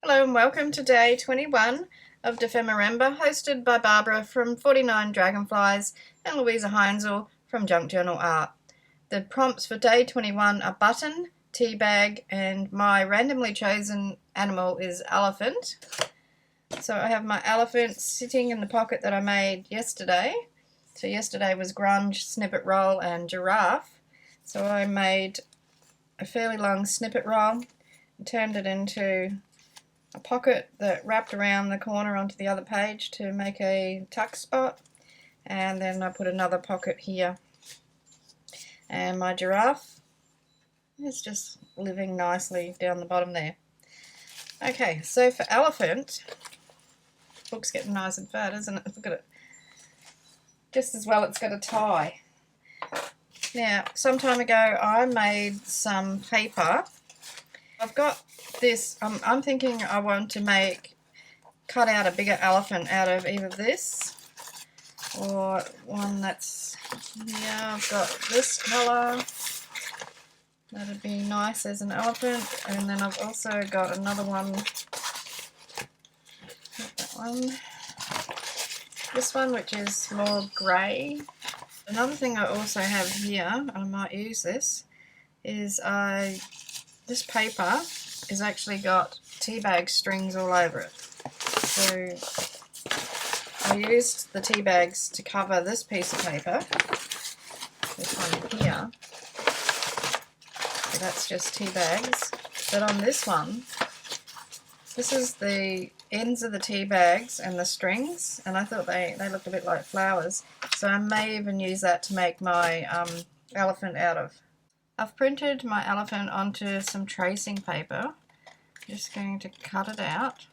Hello and welcome to day 21 of dephemerember, hosted by Barbara from 49 Dragonflies and Luise from Junk Journal Art. The prompts for day 21 are button, teabag, and my randomly chosen animal is elephant. So I have my elephant sitting in the pocket that I made yesterday. So yesterday was grunge, snippet roll, and giraffe. So I made a fairly long snippet roll and turned it into a pocket that wrapped around the corner onto the other page to make a tuck spot, and then I put another pocket here, and my giraffe is just living nicely down the bottom there. Okay, so for elephant, book's getting nice and fat, isn't it? Look at it. Just as well it's got a tie. Now, some time ago I made some paper. I've got this, I'm thinking I want to cut out a bigger elephant out of either this or one that's, yeah, I've got this colour, that'd be nice as an elephant, and then I've also got another one, that one, this one, which is more grey. Another thing I also have here, I might use this, is this paper has actually got teabag strings all over it. So I used the tea bags to cover this piece of paper, this one here. So that's just tea bags. But on this one, this is the ends of the tea bags and the strings, and I thought they looked a bit like flowers. So I may even use that to make my elephant out of. I've printed my elephant onto some tracing paper. Just going to cut it out.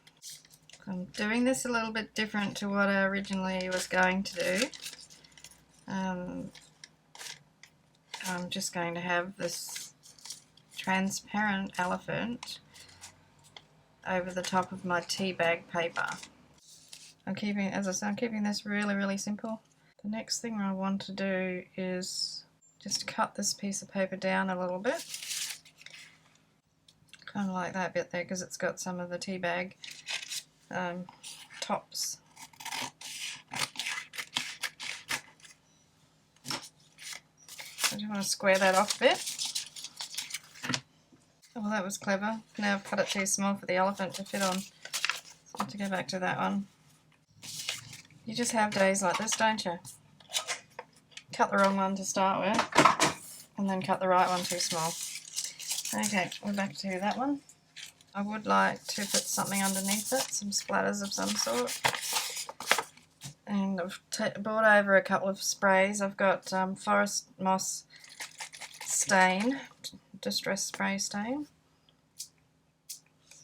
I'm doing this a little bit different to what I originally was going to do. I'm just going to have this transparent elephant over the top of my tea bag paper. As I said, I'm keeping this really simple. The next thing I want to do is just cut this piece of paper down a little bit, kind of like that bit there, because it's got some of the tea bag tops. I just want to square that off a bit. Oh, that was clever. Now I've cut it too small for the elephant to fit on. So I have to go back to that one. You just have days like this, don't you? Cut the wrong one to start with, and then cut the right one too small. Okay, we're back to that one. I would like to put something underneath it, some splatters of some sort. And I've brought over a couple of sprays. I've got forest moss stain, distress spray stain.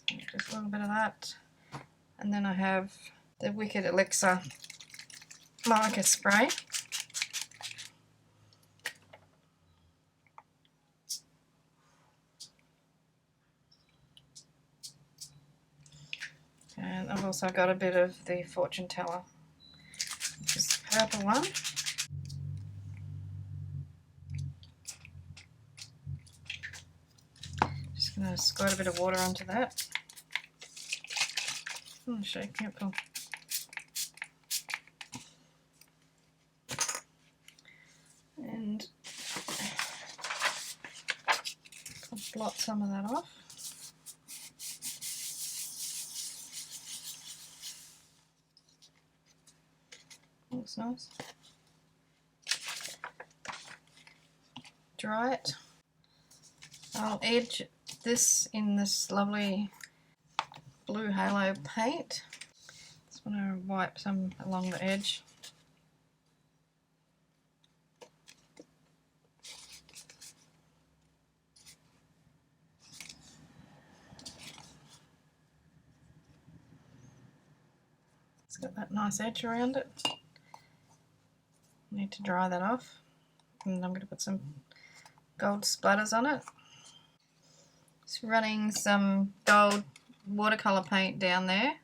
So just a little bit of that. And then I have the Wicked Elixir mica spray. And I've also got a bit of the Fortune Teller, which is the purple one. Just going to squirt a bit of water onto that. Oh, shake, careful. And I'll blot some of that off. Looks nice. Dry it. I'll edge this in this lovely blue halo paint. Just want to wipe some along the edge. It's got that nice edge around it. Need to dry that off, and I'm going to put some gold splatters on it. Just running some gold watercolour paint down there.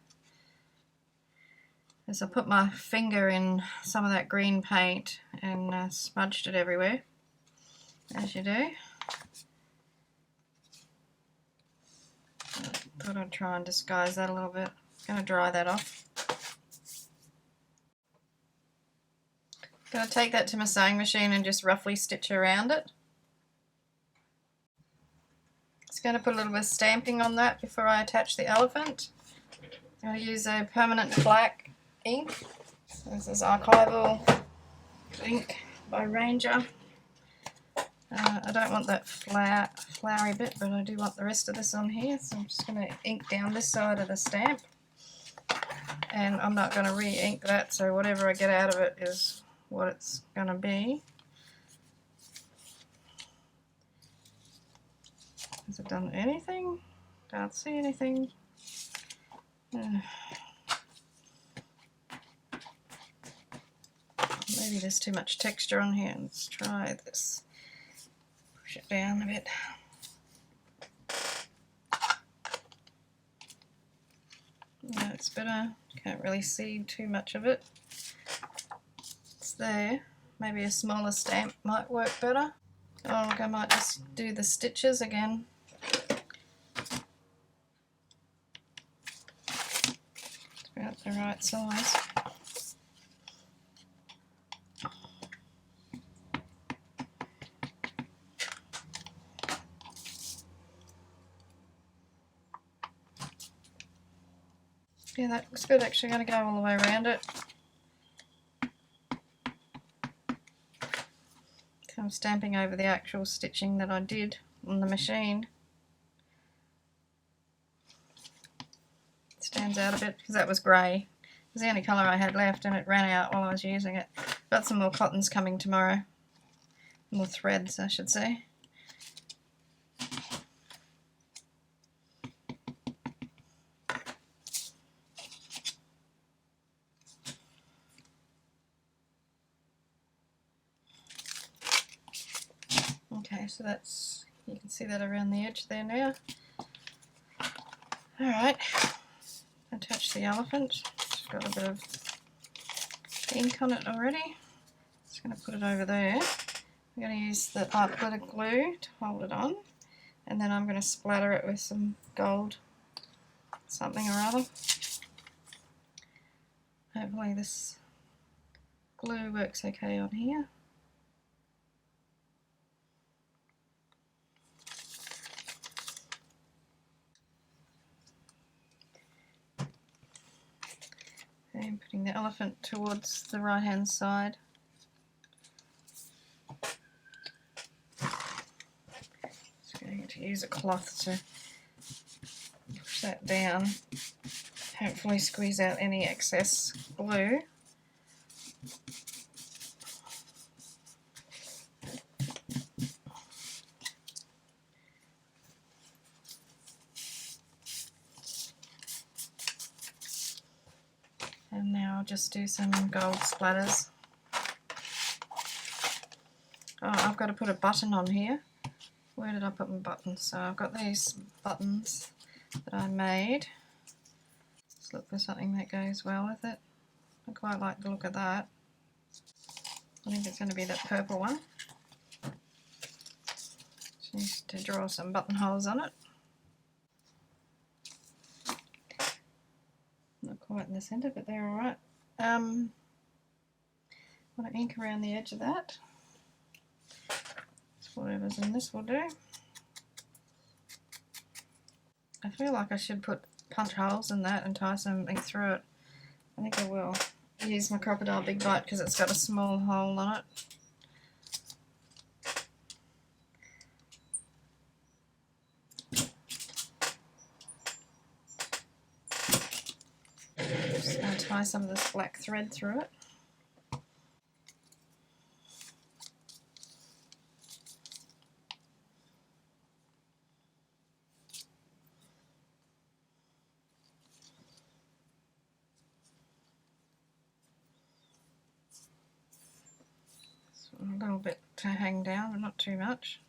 As I put my finger in some of that green paint and smudged it everywhere, as you do. thought I'd try and disguise that a little bit. I'm going to dry that off. I'm going to take that to my sewing machine and just roughly stitch around it. Just going to put a little bit of stamping on that before I attach the elephant. I'm going to use a permanent black ink. This is archival ink by Ranger. I don't want that flowery bit, but I do want the rest of this on here, so I'm just going to ink down this side of the stamp. And I'm not going to re-ink that, so whatever I get out of it is what it's going to be. Has it done anything? Can't see anything. Maybe there's too much texture on here. Let's try this. Push it down a bit. That's better. Can't really see too much of it. It's there. Maybe a smaller stamp might work better. Oh, look, I might just do the stitches again. It's about the right size. Yeah, that looks good. Actually, going to go all the way around it. So I'm stamping over the actual stitching that I did on the machine. It stands out a bit because that was grey. It was the only colour I had left and it ran out while I was using it. Got some more cottons coming tomorrow. More threads, I should say. Okay, so that's, you can see that around the edge there now. Alright, attach the elephant. It's got a bit of ink on it already. Just going to put it over there. I'm going to use the art glitter glue to hold it on, and then I'm going to splatter it with some gold something or other. Hopefully this glue works okay on here. And putting the elephant towards the right hand side. Just going to use a cloth to push that down. Hopefully squeeze out any excess glue. And now I'll just do some gold splatters. Oh, I've got to put a button on here. Where did I put my buttons? So I've got these buttons that I made. Let's look for something that goes well with it. I quite like the look of that. I think it's going to be that purple one. Just to draw some buttonholes on it. Not quite in the centre, but they're alright. Want to ink around the edge of that. So whatever's in this will do. I feel like I should put punch holes in that and tie some ink through it. I think I will. Use my Crocodile Big Bite because it's got a small hole on it. Just going to tie some of this black thread through it. A little bit to hang down, but not too much.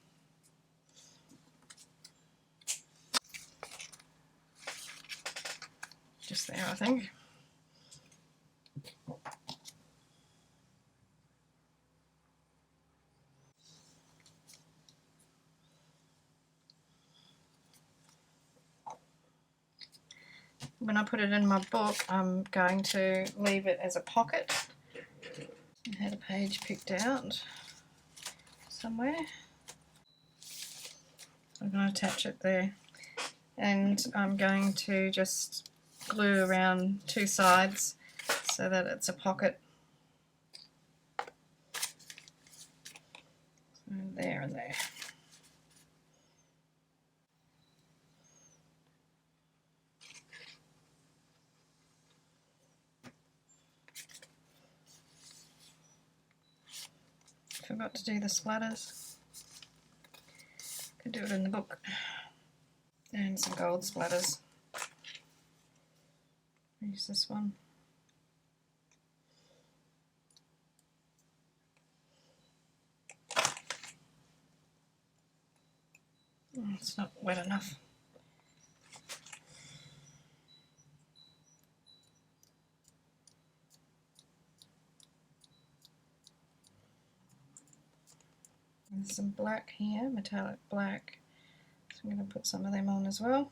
Just there, I think. when I put it in my book, I'm going to leave it as a pocket. I had a page picked out somewhere. I'm going to attach it there, and I'm going to just glue around two sides so that it's a pocket. So there and there. Forgot to do the splatters. Could do it in the book. And some gold splatters. Use this one. Oh, it's not wet enough. There's some black here, metallic black. So I'm going to put some of them on as well.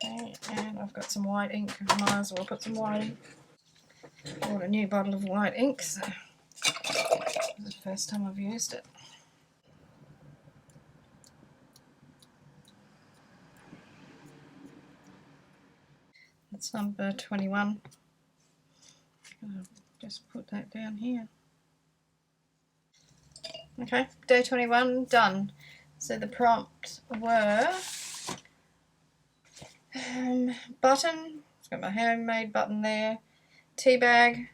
Okay, and I've got some white ink. Might as well put some white ink. Bought a new bottle of white ink, so this is the first time I've used it. That's number 21. I'll just put that down here. Okay, day 21 done. So the prompts were button, it's got my handmade button there, tea bag,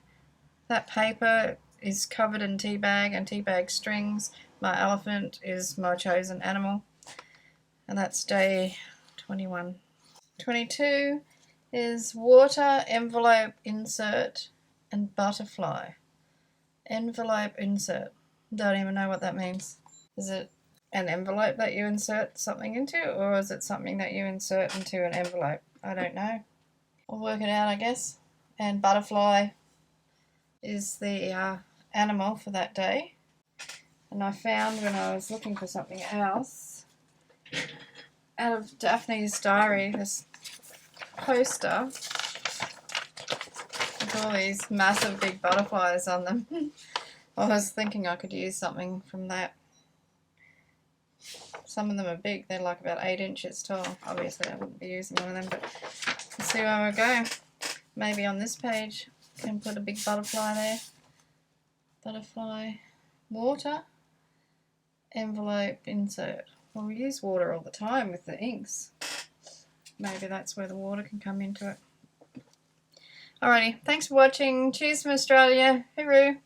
that paper is covered in tea bag and tea bag strings, my elephant is my chosen animal, and that's day 21. 22 is water, envelope, insert, and butterfly. Envelope, insert. Don't even know what that means. Is it an envelope that you insert something into, or is it something that you insert into an envelope? I don't know. I'll work it out, I guess. And butterfly is the animal for that day. And I found when I was looking for something else, out of Daphne's diary, this poster with all these massive big butterflies on them. I was thinking I could use something from that. Some of them are big, they're like about 8 inches tall. Obviously I wouldn't be using one of them, but let's see where we go. Maybe on this page I can put a big butterfly there. Butterfly, water, envelope, insert. Well, we use water all the time with the inks. Maybe that's where the water can come into it. Alrighty, thanks for watching. Cheers from Australia. Hooroo!